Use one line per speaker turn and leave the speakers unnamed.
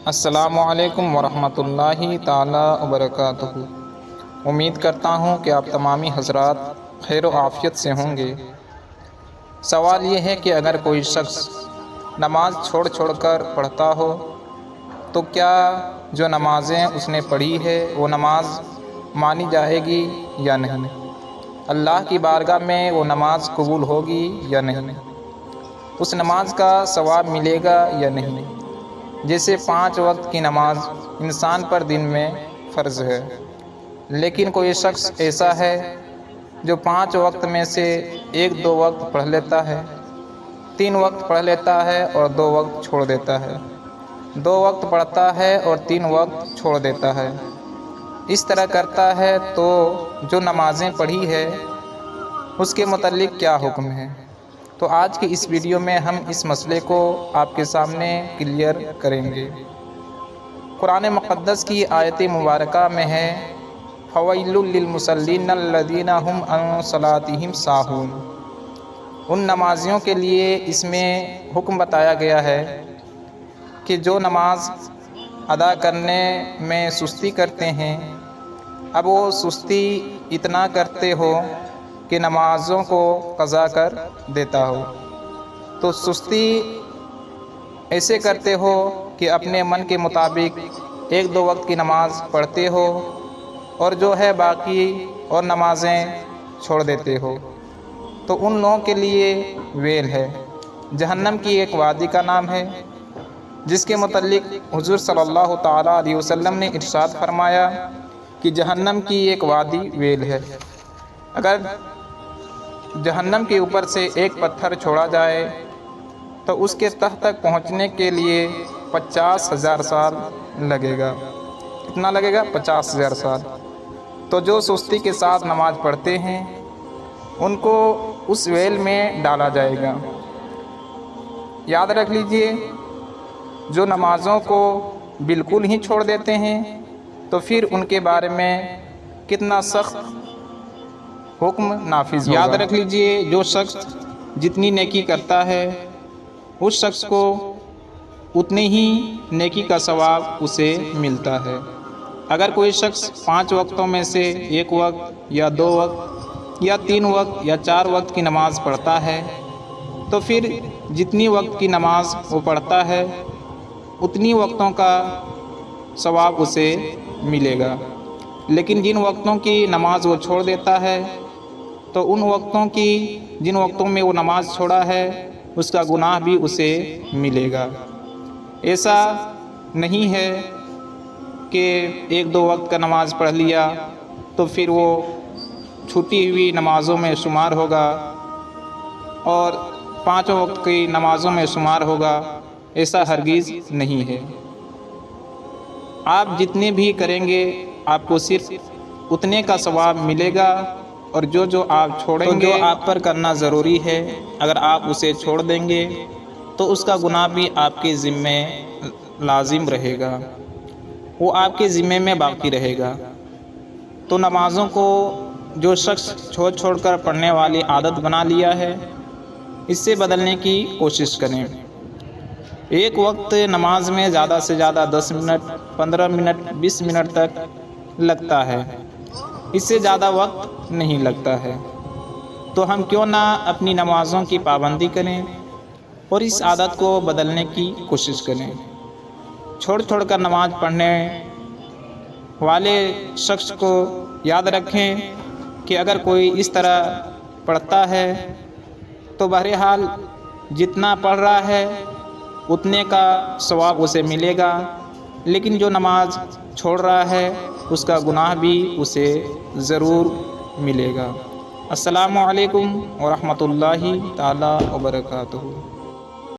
السلام علیکم ورحمۃ اللہ تعالی وبرکاتہ۔ امید کرتا ہوں کہ آپ تمامی حضرات خیر و عافیت سے ہوں گے۔ سوال یہ ہے کہ اگر کوئی شخص نماز چھوڑ کر پڑھتا ہو تو کیا جو نمازیں اس نے پڑھی ہے وہ نماز مانی جائے گی یا نہیں؟ اللہ کی بارگاہ میں وہ نماز قبول ہوگی یا نہیں؟ اس نماز کا ثواب ملے گا یا نہیں؟ جیسے 5 وقت کی نماز انسان پر دن میں فرض ہے، لیکن کوئی شخص ایسا ہے جو 5 وقت میں سے 1-2 وقت پڑھ لیتا ہے، 3 وقت پڑھ لیتا ہے اور 2 وقت چھوڑ دیتا ہے، 2 وقت پڑھتا ہے اور 3 وقت چھوڑ دیتا ہے۔ اس طرح کرتا ہے تو جو نمازیں پڑھی ہے اس کے متعلق کیا حکم ہے؟ تو آج کی اس ویڈیو میں ہم اس مسئلے کو آپ کے سامنے کلیئر کریں گے۔ قرآن مقدس کی آیت مبارکہ میں ہے فَوَيْلٌ لِّلْمُصَلِّينَ الَّذِينَ هُمْ عَن صَلَاتِهِمْ سَاهُونَ۔ ان نمازیوں کے لیے اس میں حکم بتایا گیا ہے کہ جو نماز ادا کرنے میں سستی کرتے ہیں، اب وہ سستی اتنا کرتے ہو کہ نمازوں کو قضا کر دیتا ہو۔ تو سستی ایسے کرتے ہو کہ اپنے من کے مطابق 1-2 وقت کی نماز پڑھتے ہو اور جو ہے باقی اور نمازیں چھوڑ دیتے ہو، تو ان لوگوں کے لیے ویل ہے۔ جہنم کی ایک وادی کا نام ہے جس کے متعلق حضور صلی اللہ تعالیٰ علیہ وسلم نے ارشاد فرمایا کہ جہنم کی ایک وادی ویل ہے۔ اگر جہنم کے اوپر سے ایک پتھر چھوڑا جائے تو اس کے تہ تک پہنچنے کے لیے 50,000 سال لگے گا۔ کتنا لگے گا؟ 50,000 سال۔ تو جو سستی کے ساتھ نماز پڑھتے ہیں ان کو اس ویل میں ڈالا جائے گا۔ یاد رکھ لیجئے، جو نمازوں کو بالکل ہی چھوڑ دیتے ہیں تو پھر ان کے بارے میں کتنا سخت حکم نافذ ہوگا۔ یاد رکھ لیجئے، جو شخص جتنی نیکی کرتا ہے اس شخص کو اتنی ہی نیکی کا ثواب اسے ملتا ہے۔ اگر کوئی شخص 5 وقتوں میں سے 1 وقت یا 2 وقت یا 3 وقت یا 4 وقت کی نماز پڑھتا ہے تو پھر جتنی وقت کی نماز وہ پڑھتا ہے اتنی وقتوں کا ثواب اسے ملے گا۔ لیکن جن وقتوں کی نماز وہ چھوڑ دیتا ہے تو ان وقتوں کی جن وقتوں میں وہ نماز چھوڑا ہے اس کا گناہ بھی اسے ملے گا۔ ایسا نہیں ہے کہ 1-2 وقت کا نماز پڑھ لیا تو پھر وہ چھوٹی ہوئی نمازوں میں شمار ہوگا اور 5 وقت کی نمازوں میں شمار ہوگا، ایسا ہرگز نہیں ہے۔ آپ جتنے بھی کریں گے آپ کو صرف اتنے کا ثواب ملے گا، اور جو آپ چھوڑیں گے، جو آپ پر کرنا ضروری ہے، اگر آپ اسے چھوڑ دیں گے تو اس کا گناہ بھی آپ کے ذمے لازم رہے گا، وہ آپ کے ذمے میں باقی رہے گا۔ تو نمازوں کو جو شخص چھوڑ کر پڑھنے والی عادت بنا لیا ہے، اس سے بدلنے کی کوشش کریں۔ 1 وقت نماز میں زیادہ سے زیادہ 10 منٹ، 15 منٹ، 20 منٹ تک لگتا ہے، اس سے زیادہ وقت نہیں لگتا ہے۔ تو ہم کیوں نہ اپنی نمازوں کی پابندی کریں اور اس عادت کو بدلنے کی کوشش کریں۔ چھوڑ کر نماز پڑھنے والے شخص کو یاد رکھیں کہ اگر کوئی اس طرح پڑھتا ہے تو بہرحال جتنا پڑھ رہا ہے اتنے کا ثواب اسے ملے گا، لیکن جو نماز چھوڑ رہا ہے اس کا گناہ بھی اسے ضرور ملے گا۔ السلام علیکم ورحمۃ اللہ تعالی وبرکاتہ۔